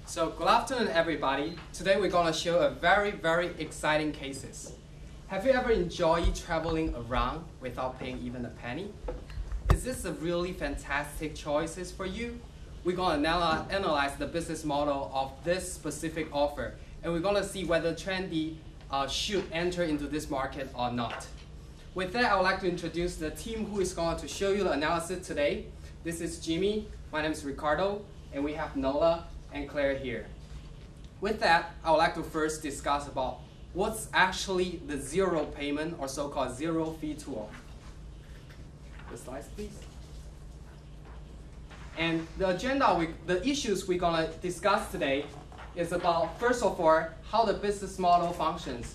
So good afternoon, everybody. Today we're going to show a very exciting cases. Have you ever enjoyed traveling around without paying even a penny? Is this a really fantastic choices for you? We're going to analyze the business model of this specific offer, and we're going to see whether Trendy should enter into this market or not. With that, I would like to introduce the team who is going to show you the analysis today. This is Jimmy, my name is Ricardo, and we have Nola and Claire here. With that, I would like to first discuss about what's actually the zero payment or so-called zero fee tool. The slides, please. And the agenda, the issues we're going to discuss today is about, first of all, how the business model functions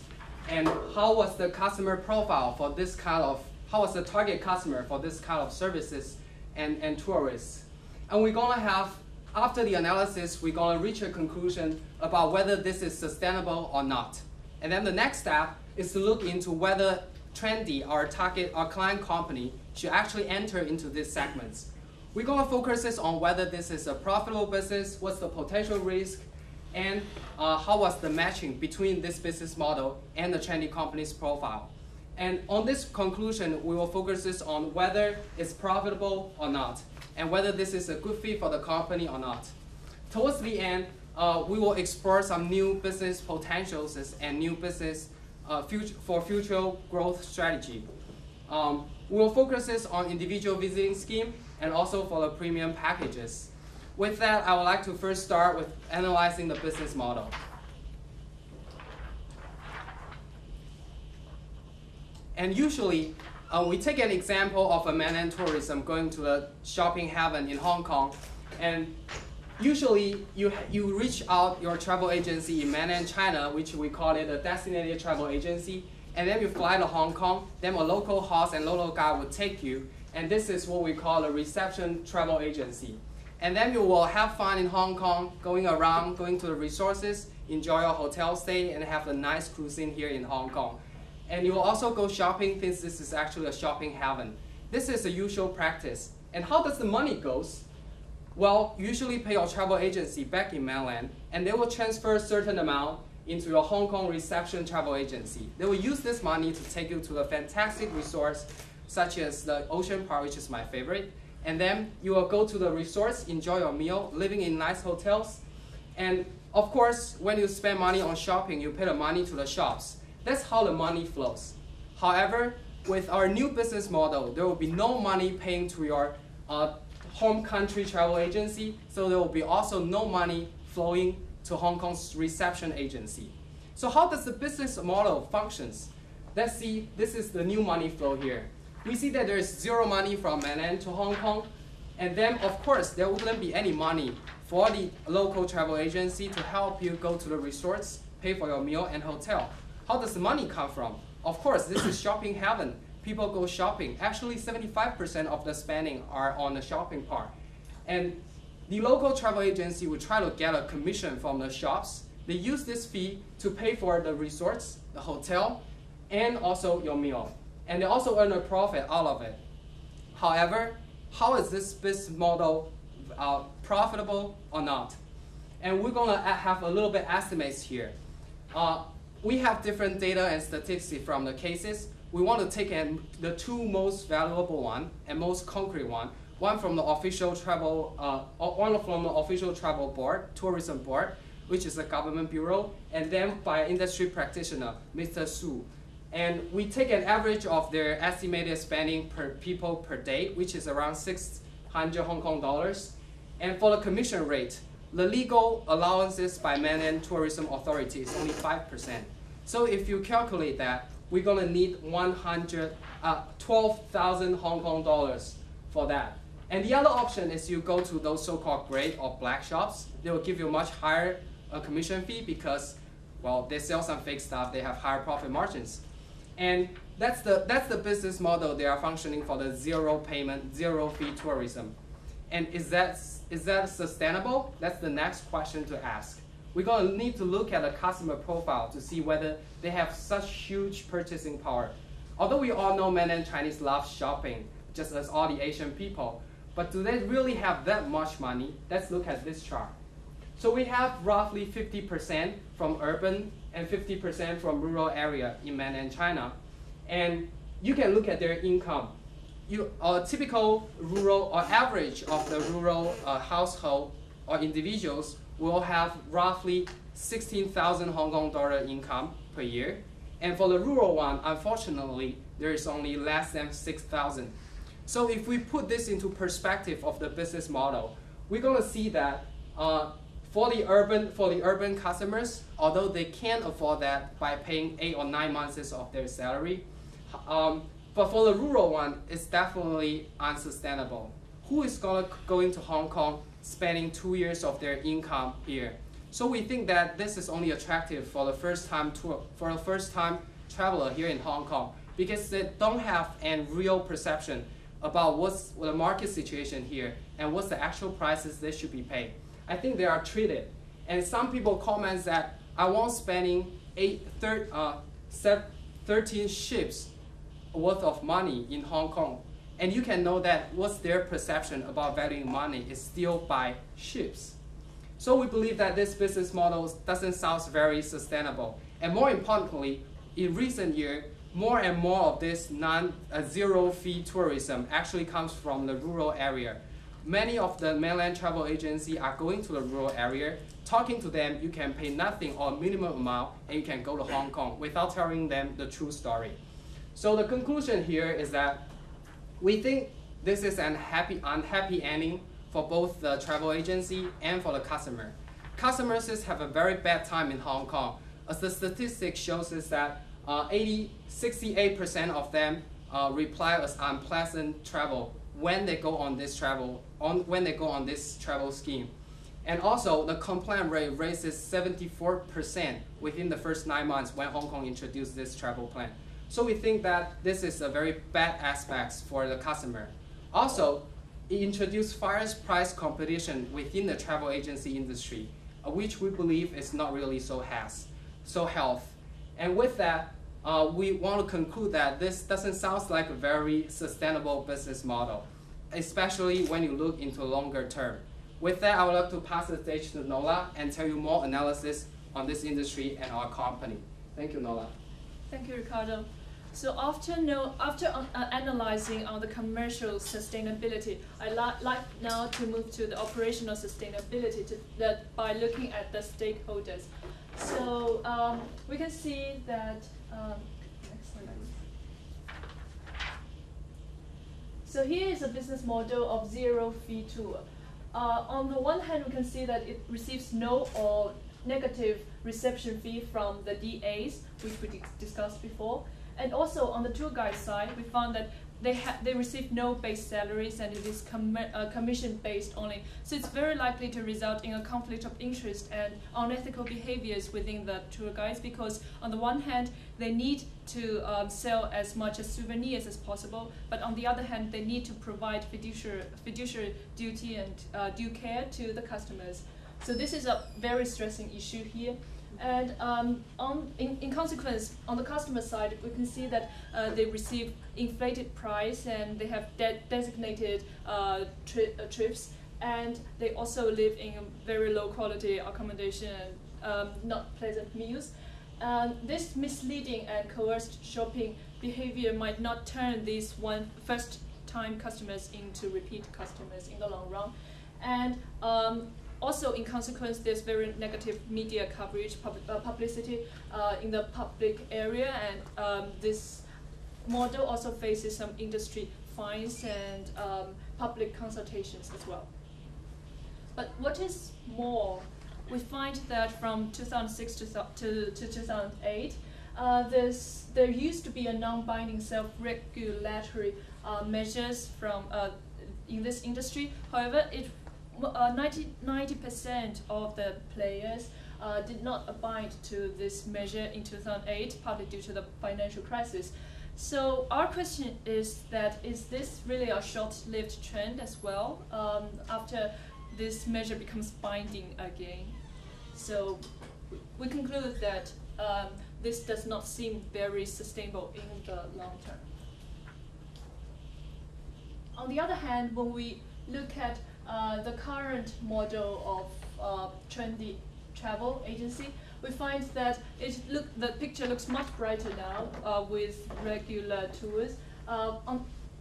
and how was the customer profile for this kind of, how was the target customer for this kind of services and tourists. And we're going to have, after the analysis, we're going to reach a conclusion about whether this is sustainable or not. And then the next step is to look into whether Trendy, our target, our client company, should actually enter into these segments. We're going to focus on whether this is a profitable business, what's the potential risk, and how was the matching between this business model and the Trendy company's profile. And on this conclusion, we will focus on whether it's profitable or not, and whether this is a good fit for the company or not. Towards the end, we will explore some new business potentials and new business for future growth strategy. We will focus on individual visiting scheme and also for the premium packages. With that, I would like to first start with analyzing the business model. And usually, we take an example of a mainland tourism going to the shopping heaven in Hong Kong. And usually, you reach out your travel agency in mainland China, which we call it a designated travel agency. And then you fly to Hong Kong, then a local host and local guide will take you. And this is what we call a reception travel agency. And then you will have fun in Hong Kong, going around, going to the resources, enjoy your hotel stay, and have a nice cuisine here in Hong Kong. And you will also go shopping since this is actually a shopping heaven. This is a usual practice. And how does the money goes? Well, you usually pay your travel agency back in mainland, and they will transfer a certain amount into your Hong Kong reception travel agency. They will use this money to take you to a fantastic resorts, such as the Ocean Park, which is my favorite. And then you will go to the resorts, enjoy your meal, living in nice hotels. And of course, when you spend money on shopping, you pay the money to the shops. That's how the money flows. However, with our new business model, there will be no money paying to your home country travel agency, so there will be also no money flowing to Hong Kong's reception agency. So how does the business model functions? Let's see, this is the new money flow here. We see that there is zero money from mainland to Hong Kong, and then of course there wouldn't be any money for the local travel agency to help you go to the resorts, pay for your meal and hotel. How does the money come from? Of course, this is shopping heaven. People go shopping. Actually, 75% of the spending are on the shopping part. And the local travel agency will try to get a commission from the shops. They use this fee to pay for the resorts, the hotel, and also your meal. And they also earn a profit out of it. However, how is this business model profitable or not? And we're going to have a little bit estimates here. We have different data and statistics from the cases. We want to take the two most valuable one and most concrete one from the official travel, board, tourism board, which is a government bureau, and then by industry practitioner, Mr. Su. And we take an average of their estimated spending per people per day, which is around 600 Hong Kong dollars. And for the commission rate, the legal allowances by mainland tourism authority is only 5%. So if you calculate that, we're going to need 12,000 Hong Kong dollars for that. And the other option is you go to those so-called gray or black shops. They will give you a much higher commission fee because, well, they sell some fake stuff. They have higher profit margins. And that's the business model they are functioning for the zero payment, zero fee tourism. And is that sustainable? That's the next question to ask. We're going to need to look at the customer profile to see whether they have such huge purchasing power. Although we all know mainland Chinese love shopping, just as all the Asian people, but do they really have that much money? Let's look at this chart. So we have roughly 50% from urban and 50% from rural area in mainland China. And you can look at their income. A typical rural or average of the rural household or individuals will have roughly 16,000 Hong Kong dollar income per year. And for the rural one, unfortunately, there is only less than 6,000. So if we put this into perspective of the business model, we're going to see that for the urban customers, although they can afford that by paying 8 or 9 months of their salary, but for the rural one, it's definitely unsustainable. Who is going to Hong Kong spending 2 years of their income here? So we think that this is only attractive for the first-time traveler here in Hong Kong because they don't have a real perception about what's the market situation here and what's the actual prices they should be paid. I think they are treated. And some people comment that I want spending 13 ships worth of money in Hong Kong. And you can know that what's their perception about valuing money is still by ships. So we believe that this business model doesn't sound very sustainable. And more importantly, in recent years, more and more of this zero-fee tourism actually comes from the rural area. Many of the mainland travel agencies are going to the rural area. Talking to them, you can pay nothing or minimum amount, and you can go to Hong Kong without telling them the true story. So the conclusion here is that we think this is an unhappy ending for both the travel agency and for the customer. Customers have a very bad time in Hong Kong. As the statistic shows is that 68% of them reply as unpleasant travel when they go on this travel scheme. And also the complaint rate raises 74% within the first 9 months when Hong Kong introduced this travel plan. So we think that this is a very bad aspect for the customer. Also, it introduced fierce price competition within the travel agency industry, which we believe is not really so healthy. And with that, we want to conclude that this doesn't sound like a very sustainable business model, especially when you look into longer term. With that, I would like to pass the stage to Nola and tell you more analysis on this industry and our company. Thank you, Nola. Thank you, Ricardo. So after analyzing on the commercial sustainability, I'd like now to move to the operational sustainability by looking at the stakeholders. So we can see that, next slide. So here is a business model of zero-fee tour. On the one hand, we can see that it receives no or negative reception fee from the DAs, which we discussed before. And also on the tour guide side, we found that they receive no base salaries and it is commission-based only. So it's very likely to result in a conflict of interest and unethical behaviors within the tour guides because on the one hand, they need to sell as much as souvenirs as possible, but on the other hand, they need to provide fiduciary duty and due care to the customers. So this is a very stressing issue here. And in consequence, on the customer side, we can see that they receive inflated price and they have designated trips, and they also live in very low quality accommodation and not pleasant meals. This misleading and coerced shopping behavior might not turn these first-time customers into repeat customers in the long run. And also, in consequence, there's very negative media coverage, publicity in the public area, and this model also faces some industry fines and public consultations as well. But what is more, we find that from 2006 to 2008, there used to be a non-binding self-regulatory measures from in this industry. However, 90% of the players did not abide to this measure in 2008, partly due to the financial crisis. So our question is that, is this really a short-lived trend as well after this measure becomes binding again? So we conclude that this does not seem very sustainable in the long term. On the other hand, when we look at the current model trendy travel agency, we find that the picture looks much brighter now with regular tours.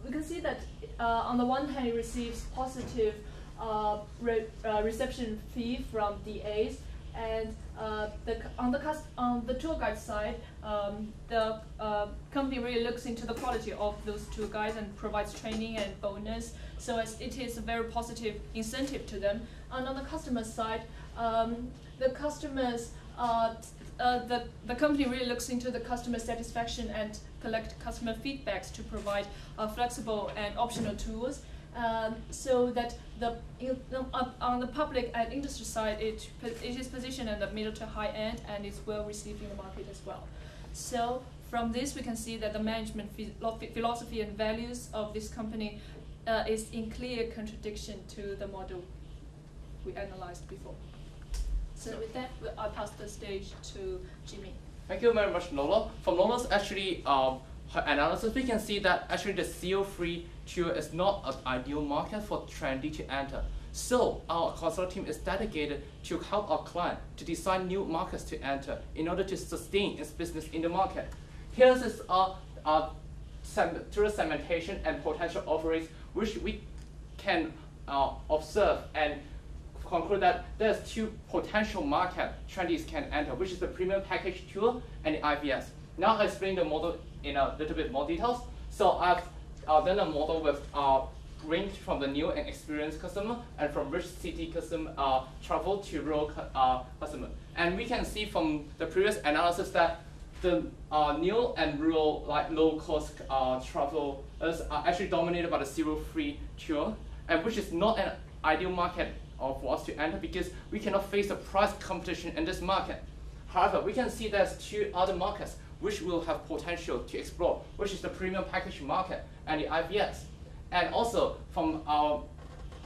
We can see that on the one hand, it receives positive reception fee from DAs, and on the tour guide side, the company really looks into the quality of those tour guides and provides training and bonus, so as it is a very positive incentive to them. And on the customer side, the customers, the company really looks into the customer satisfaction and collect customer feedbacks to provide flexible and optional tools, so that on the public and industry side, it is positioned at the middle to high end and is well received in the market as well. So from this, we can see that the management philosophy and values of this company is in clear contradiction to the model we analyzed before. So with that, I'll pass the stage to Jimmy. Thank you very much, Lola. From Lola's her analysis, we can see that actually the CO3 tour is not an ideal market for trendy to enter. So our consult team is dedicated to help our client to design new markets to enter in order to sustain its business in the market. Here is our tourist segmentation and potential offerings, which we can observe and conclude that there's two potential market trendies can enter, which is the premium package tour and the IVS. Now I'll explain the model in a little bit more details. So I've done a model with range from the new and experienced customer and from rich city customer travel to rural customer. And we can see from the previous analysis that the new and rural, like low-cost travelers are actually dominated by the CO3 tour, and which is not an ideal market for us to enter because we cannot face the price competition in this market. However, we can see there's two other markets which will have potential to explore, which is the premium package market and the IVS. And also, from our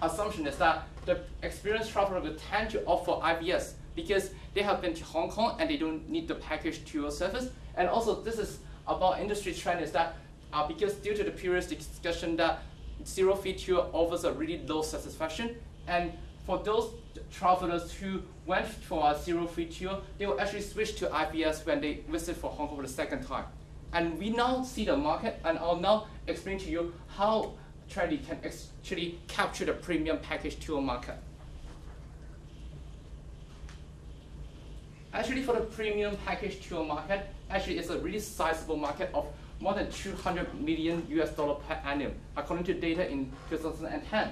assumption is that the experienced traveler will tend to opt for IVS because they have been to Hong Kong and they don't need the package tour service. And also, this is about industry trend is that because due to the previous discussion that zero-fee tour offers a really low satisfaction, and for those travelers who went for a zero-fee tour, they will actually switch to IVS when they visit for Hong Kong for the second time. And we now see the market, and I'll now explain to you how Trendy can actually capture the premium package tour market. Actually, for the premium package tour market, actually it's a really sizable market of more than $200 million per annum, according to data in 2010.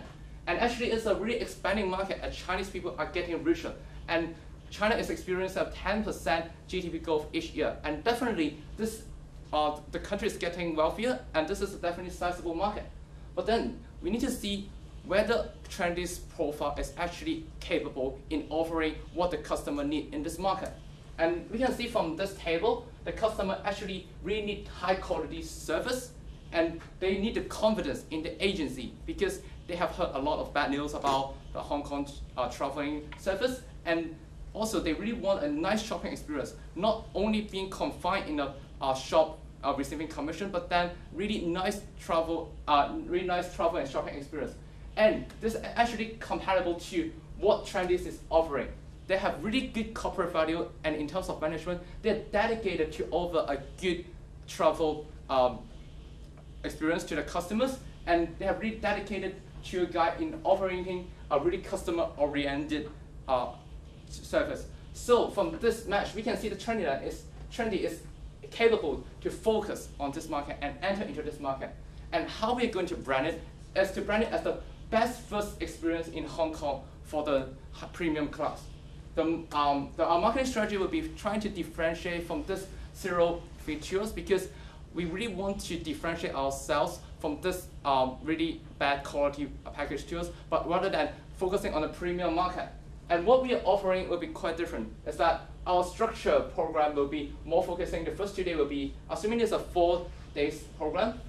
And actually, it's a really expanding market as Chinese people are getting richer. And China is experiencing a 10% GDP growth each year. And definitely, this the country is getting wealthier, and this is a definitely sizable market. But then, we need to see whether Trendy's profile is actually capable in offering what the customer needs in this market. And we can see from this table, the customer actually really need high quality service, and they need the confidence in the agency because they have heard a lot of bad news about the Hong Kong traveling service, and also they really want a nice shopping experience, not only being confined in a shop receiving commission, but then really nice travel and shopping experience. And this is actually comparable to what Trendy's is offering. They have really good corporate value, and in terms of management, they're dedicated to offer a good travel experience to the customers, and they have really dedicated tour guide in offering a really customer-oriented service. So from this match, we can see the Trendy is capable to focus on this market and enter into this market. And how we're going to brand it is to brand it as the best first experience in Hong Kong for the premium class. Our marketing strategy will be trying to differentiate from this zero-fee tours because we really want to differentiate ourselves from this really bad quality package tours, but rather than focusing on the premium market. And what we are offering will be quite different, is that our structure program will be more focusing. The first 2 days will be, assuming it's a 4 days program,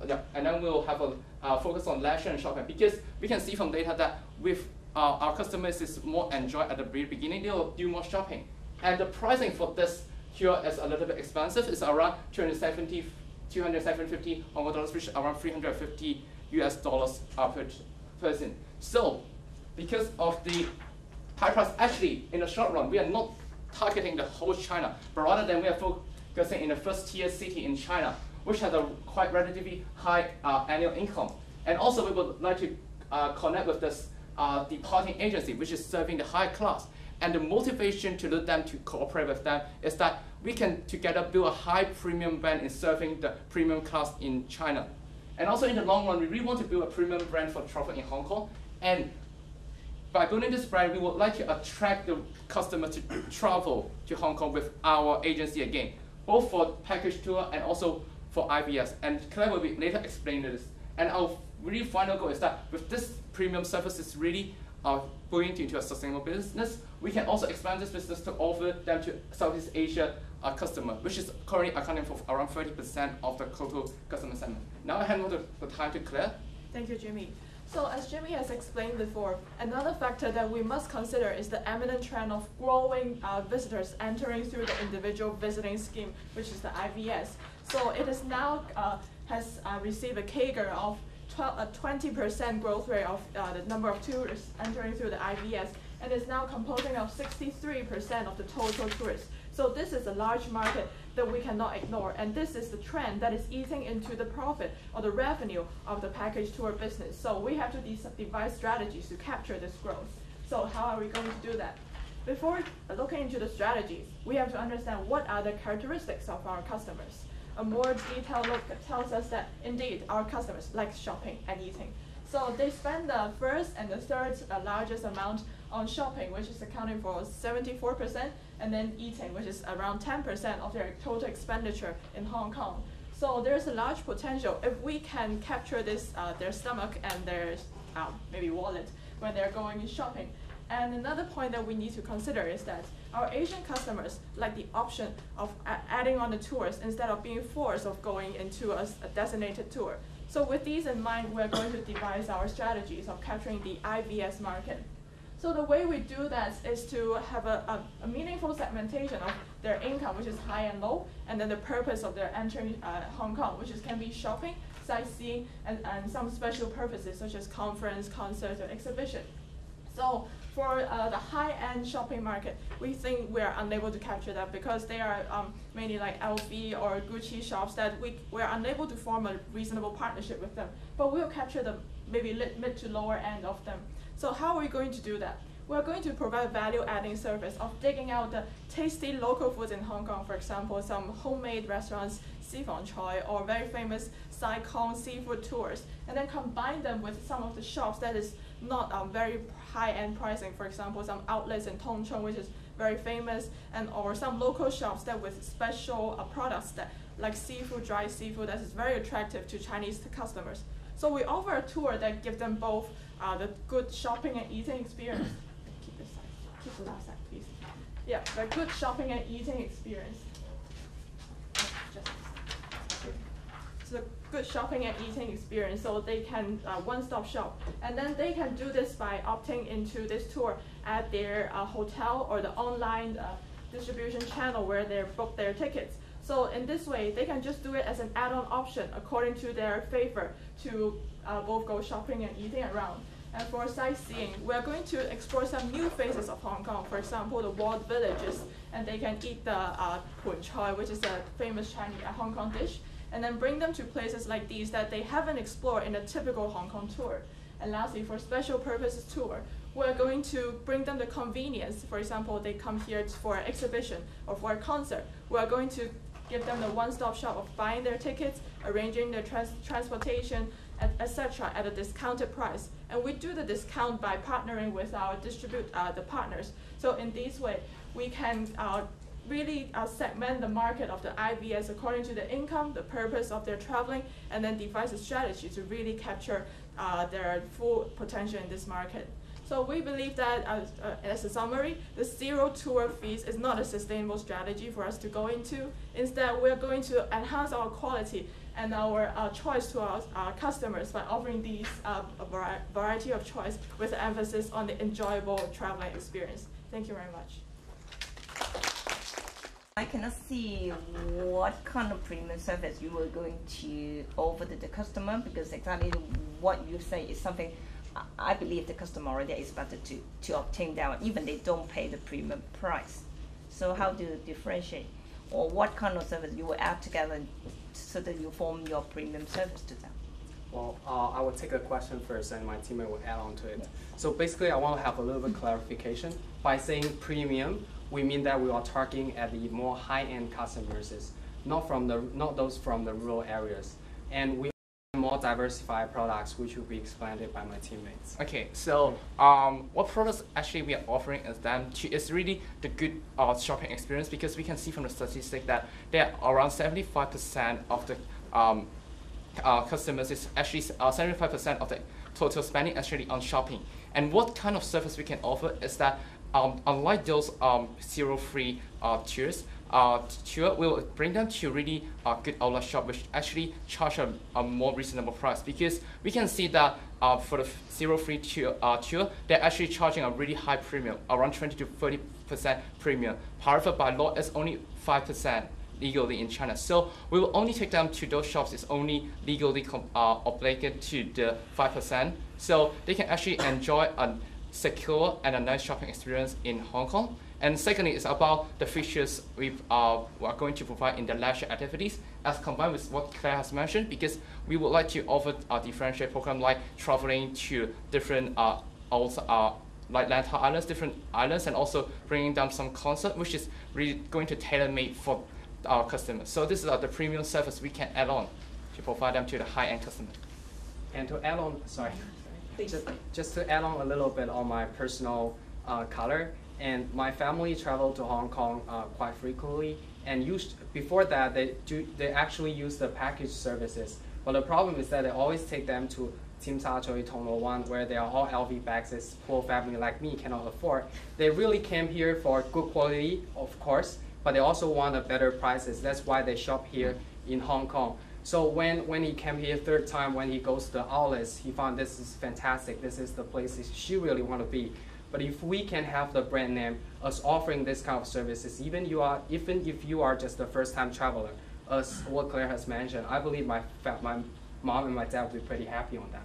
and then we'll have a focus on leisure and shopping, because we can see from data that with our customers is more enjoy at the very beginning, they will do more shopping. And the pricing for this tour is a little bit expensive. It's around 250 Hong Kong dollars, which is around $350 per person. So, because of the high price. Actually, in the short run, we are not targeting the whole China, but rather than we are focusing in the first tier city in China, which has a quite relatively high annual income. And also we would like to connect with this departing agency, which is serving the high class. And the motivation to let them to cooperate with them is that we can together build a high premium brand in serving the premium class in China. And also in the long run, we really want to build a premium brand for travel in Hong Kong. And by building this brand, we would like to attract the customer to travel to Hong Kong with our agency again, both for package tour and also for IVS. And Claire will be later explain this. And our really final goal is that with this premium services really going into a sustainable business, we can also expand this business to offer them to Southeast Asia customer, which is currently accounting for around 30% of the total customer segment. Now I hand over the time to Claire. Thank you, Jimmy. So as Jimmy has explained before, another factor that we must consider is the eminent trend of growing visitors entering through the individual visiting scheme, which is the IVS. So it is now has received a CAGR of 20% growth rate of the number of tourists entering through the IVS, and is now composing of 63% of the total tourists. So this is a large market that we cannot ignore, and this is the trend that is eating into the profit or the revenue of the package tour business. So we have to devise strategies to capture this growth. So how are we going to do that? Before looking into the strategies, we have to understand what are the characteristics of our customers. A more detailed look tells us that indeed our customers like shopping and eating. So they spend the first and the third largest amount on shopping, which is accounting for 74%, and then eating, which is around 10% of their total expenditure in Hong Kong. So there's a large potential if we can capture this their stomach and their maybe wallet when they're going shopping. And another point that we need to consider is that our Asian customers like the option of adding on the tours instead of being forced of going into a designated tour. So with these in mind, we're going to devise our strategies of capturing the IVS market. So the way we do that is to have a meaningful segmentation of their income, which is high and low, and then the purpose of their entering Hong Kong, which can be shopping, sightseeing, and some special purposes such as conference, concert, or exhibition. So for the high-end shopping market, we think we are unable to capture that because they are mainly like LV or Gucci shops that we're unable to form a reasonable partnership with them. But we'll capture the maybe mid to lower end of them. So how are we going to do that? We're going to provide value-adding service of digging out the tasty local foods in Hong Kong, for example, some homemade restaurants, Sifong Choi, or very famous Sai Kong seafood tours, and then combine them with some of the shops that is not very high-end pricing, for example, some outlets in Tung Chung, which is very famous, and or some local shops that with special products that like seafood, dry seafood, that is very attractive to Chinese customers. So we offer a tour that gives them both the good shopping and eating experience. Keep the last side, please. Yeah, the good shopping and eating experience. So good shopping and eating experience, so they can one-stop shop. And then they can do this by opting into this tour at their hotel or the online distribution channel where they book their tickets. So in this way, they can just do it as an add-on option according to their favor to both go shopping and eating around. And for sightseeing, we're going to explore some new phases of Hong Kong, for example, the walled villages, and they can eat the Pun Choi, which is a famous Chinese Hong Kong dish, and then bring them to places like these that they haven't explored in a typical Hong Kong tour. And lastly, for special purposes tour, we're going to bring them the convenience. For example, they come here for an exhibition or for a concert. We're going to give them the one-stop shop of buying their tickets, arranging their transportation, etc. at a discounted price. And we do the discount by partnering with our the partners. So in this way, we can really segment the market of the IVS according to the income, the purpose of their traveling, and then devise a strategy to really capture their full potential in this market. So we believe that, as a summary, the zero tour fees is not a sustainable strategy for us to go into. Instead, we're going to enhance our quality and our choice to our customers by offering these variety of choice with emphasis on the enjoyable traveling experience. Thank you very much. I cannot see what kind of premium service you were going to offer to the customer, because exactly what you say is something I believe the customer already expected to obtain that, even they don't pay the premium price. So how do you differentiate, or what kind of service you will add together so that you form your premium service to them? Well, I will take a question first, and my teammate will add on to it. So basically, I want to have a little bit clarification. By saying premium, we mean that we are targeting at the more high-end customers, not those from the rural areas, and we more diversified products, which will be explained by my teammates. Okay, so what products actually we are offering is them is really the good shopping experience, because we can see from the statistic that there are around 75% of the customers is actually 75% of the total spending actually on shopping. And what kind of service we can offer is that unlike those zero-free tours, tour will bring them to really good outlet shop, which actually charge a more reasonable price, because we can see that for the zero-free tour, they're actually charging a really high premium, around 20 to 30% premium. However, by law, it's only 5% legally in China. So we will only take them to those shops is only legally obligated to the 5%. So they can actually enjoy a secure and a nice shopping experience in Hong Kong. And secondly, it's about the features we are going to provide in the leisure activities, as combined with what Claire has mentioned, because we would like to offer a differentiated program like traveling to different like Lantau Islands, different islands, and also bringing down some concert, which is really going to tailor-made for our customers. So this is the premium service we can add on to provide them to the high-end customer. And to add on, just to add on a little bit on my personal color, and my family traveled to Hong Kong quite frequently, and before that they actually use the package services. But the problem is that they always take them to Tsim Sha Tsui, Tonglo 1, where they are all LV bags. This poor family like me cannot afford. They really came here for good quality, of course, but they also want a better prices. That's why they shop here in Hong Kong. So when he came here third time, when he goes to the outlets, he found this is fantastic. This is the place she really want to be. But if we can have the brand name us offering this kind of services, even if you are just a first-time traveler, as what Claire has mentioned, I believe my mom and my dad will be pretty happy on that.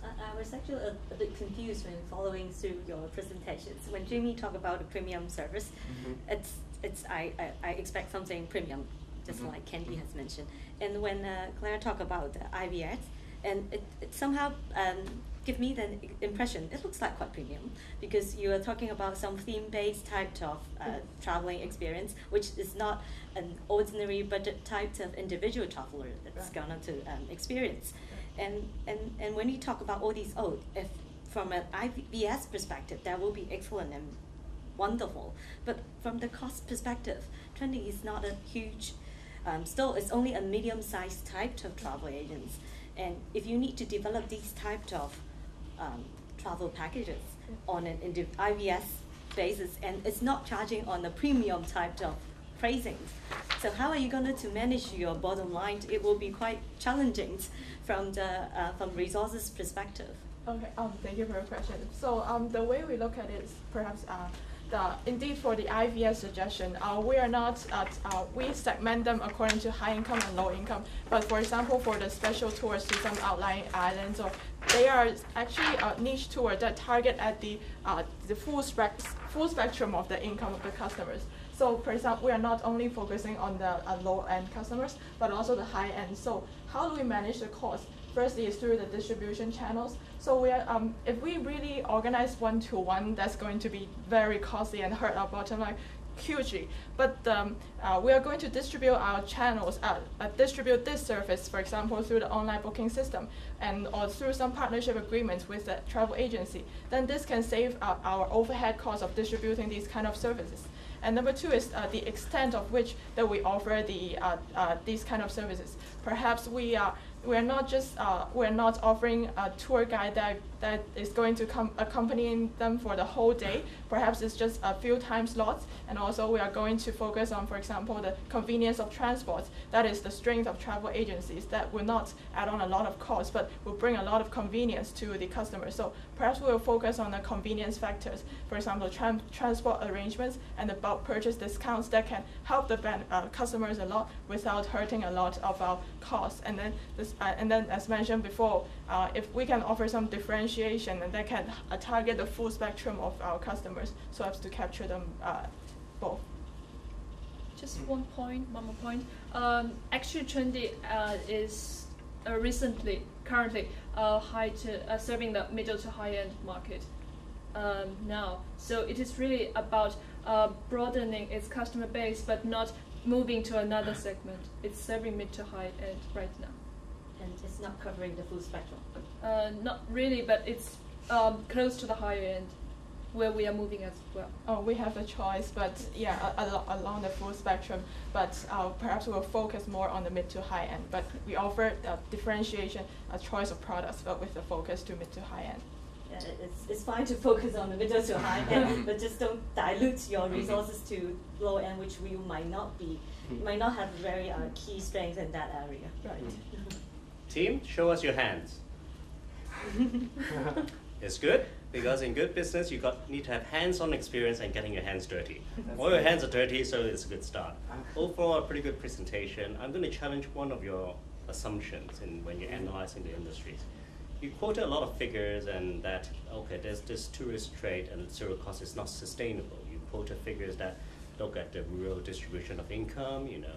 I was actually a bit confused when following through your presentations. When Jimmy talked about the premium service, I expect something premium, just like Candy has mentioned. And when Claire talked about the IVS, and it somehow give me the impression it looks like quite premium, because you are talking about some theme-based type of traveling experience, which is not an ordinary budget type of individual traveler that's gonna to experience. And when you talk about all these, if from an IVS perspective, that will be excellent and wonderful. But from the cost perspective, trending is not a huge, still it's only a medium-sized type of travel agents. And if you need to develop these types of travel packages on an IVS basis, and it's not charging on a premium type of pricing, so how are you going to manage your bottom line? It will be quite challenging from resources perspective. Okay, thank you for your question. So the way we look at it is perhaps indeed for the IVS suggestion, we are not we segment them according to high income and low income. But for example, for the special tours to some outlying islands, or they are actually a niche tour that target at the full spectrum of the income of the customers. So for example, we are not only focusing on the low-end customers, but also the high-end. So how do we manage the cost? Firstly, is through the distribution channels. So we are, if we really organize one-to-one, that's going to be very costly and hurt our bottom line hugely. But we are going to distribute our channels, distribute this service, for example, through the online booking system, or through some partnership agreements with the travel agency. Then this can save our overhead costs of distributing these kind of services. And number two is the extent of which that we offer these kind of services. Perhaps we're not offering a tour guide that is going to come accompanying them for the whole day. Perhaps it's just a few time slots, and also we are going to focus on, for example, the convenience of transport. That is the strength of travel agencies, that will not add on a lot of cost, but will bring a lot of convenience to the customer. So perhaps we will focus on the convenience factors, for example, transport arrangements and the bulk purchase discounts that can help the customers a lot without hurting a lot of our costs. And then this and then as mentioned before, if we can offer some differentiation and that can target the full spectrum of our customers so as to capture them both. Just one more point. Actually, Trendy is currently serving the middle to high-end market now. So it is really about broadening its customer base, but not moving to another segment. It's serving mid to high-end right now. And it's not covering the full spectrum. Not really, but it's close to the higher end, where we are moving as well. Oh, we have a choice, but yeah, along the full spectrum. But perhaps we'll focus more on the mid to high end. But we offer differentiation, a choice of products, but with the focus to mid to high end. Yeah, it's fine to focus on the middle to high end, but just don't dilute your resources to low end, which we might not have very key strengths in that area. Right. Team, show us your hands. It's good, because in good business, you need to have hands-on experience and getting your hands dirty. All your hands are dirty, so it's a good start. Overall, a pretty good presentation. I'm going to challenge one of your assumptions when you're analyzing the industries. You quoted a lot of figures and that, okay, there's this tourist trade and zero cost is not sustainable. You quoted figures that look at the rural distribution of income, you know,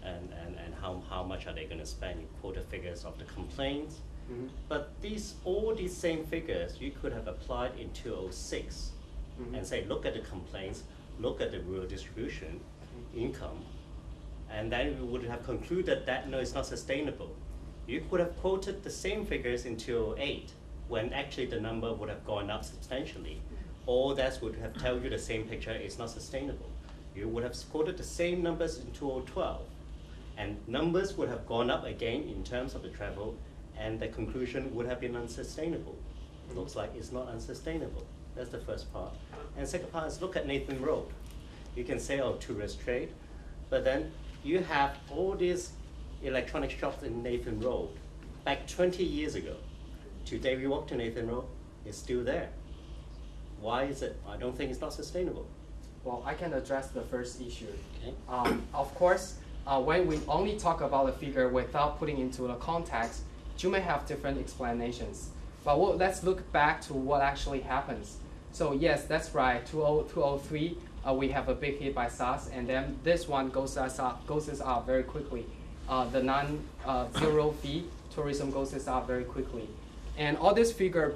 and how much are they going to spend. You quoted figures of the complaints. But all these same figures you could have applied in 2006 and say, look at the complaints, look at the rural distribution, income, and then we would have concluded that no, it's not sustainable. You could have quoted the same figures in 2008 when actually the number would have gone up substantially. All that would have told you the same picture is not sustainable. You would have quoted the same numbers in 2012 and numbers would have gone up again in terms of the travel, and the conclusion would have been unsustainable. It looks like it's not unsustainable. That's the first part. And second part is look at Nathan Road. You can say, oh, tourist trade, but then you have all these electronic shops in Nathan Road back 20 years ago. Today we walk to Nathan Road, it's still there. Why is it? I don't think it's not sustainable. Well, I can address the first issue. Okay. Of course, when we only talk about a figure without putting into the context, you may have different explanations. But let's look back to what actually happens. So yes, that's right, 2003, we have a big hit by SARS, and then this one goes up very quickly. The non-zero fee tourism goes up very quickly. And all this figure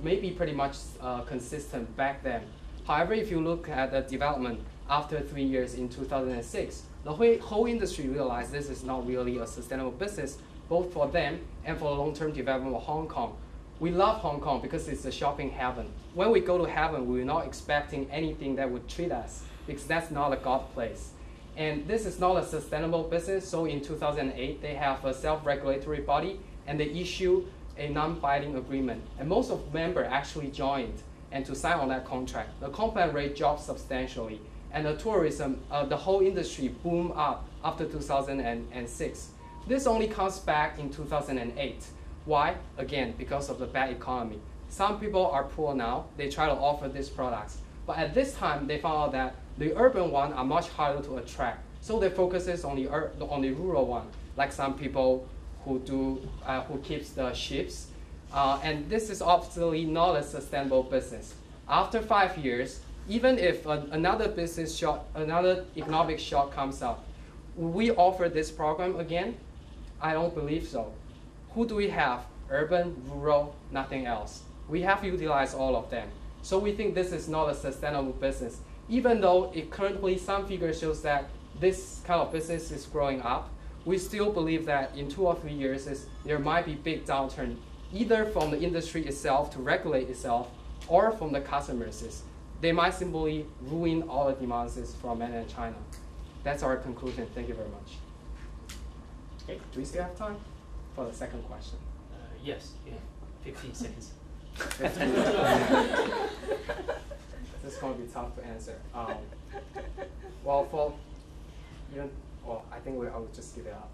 may be pretty much consistent back then. However, if you look at the development after 3 years in 2006, the whole industry realized this is not really a sustainable business, both for them and for the long-term development of Hong Kong. We love Hong Kong because it's a shopping heaven. When we go to heaven, we're not expecting anything that would treat us, because that's not a God place. And this is not a sustainable business, so in 2008, they have a self-regulatory body, and they issue a non-binding agreement. And most of the members actually joined and to sign on that contract. The complaint rate dropped substantially, and the tourism, the whole industry boomed up after 2006. This only comes back in 2008. Why? Again, because of the bad economy. Some people are poor now, they try to offer these products. But at this time, they found out that the urban ones are much harder to attract. So they focus on the rural one, like some people who keeps the sheep. And this is obviously not a sustainable business. After 5 years, even if another economic shock comes up, will we offer this program again? I don't believe so. Who do we have? Urban, rural, nothing else. We have utilized all of them. So we think this is not a sustainable business. Even though currently some figures shows that this kind of business is growing up, we still believe that in 2 or 3 years there might be big downturn, either from the industry itself to regulate itself, or from the customers. They might simply ruin all the demands from mainland China. That's our conclusion. Thank you very much. Okay, do we still have time for the second question? Yes, yeah, 15 seconds. This is going to be tough to answer. I think I will just give it up.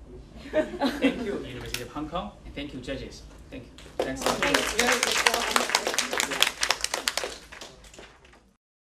Thank you, University of Hong Kong, and thank you, judges. Thank you. Thanks. Thanks. Very good job.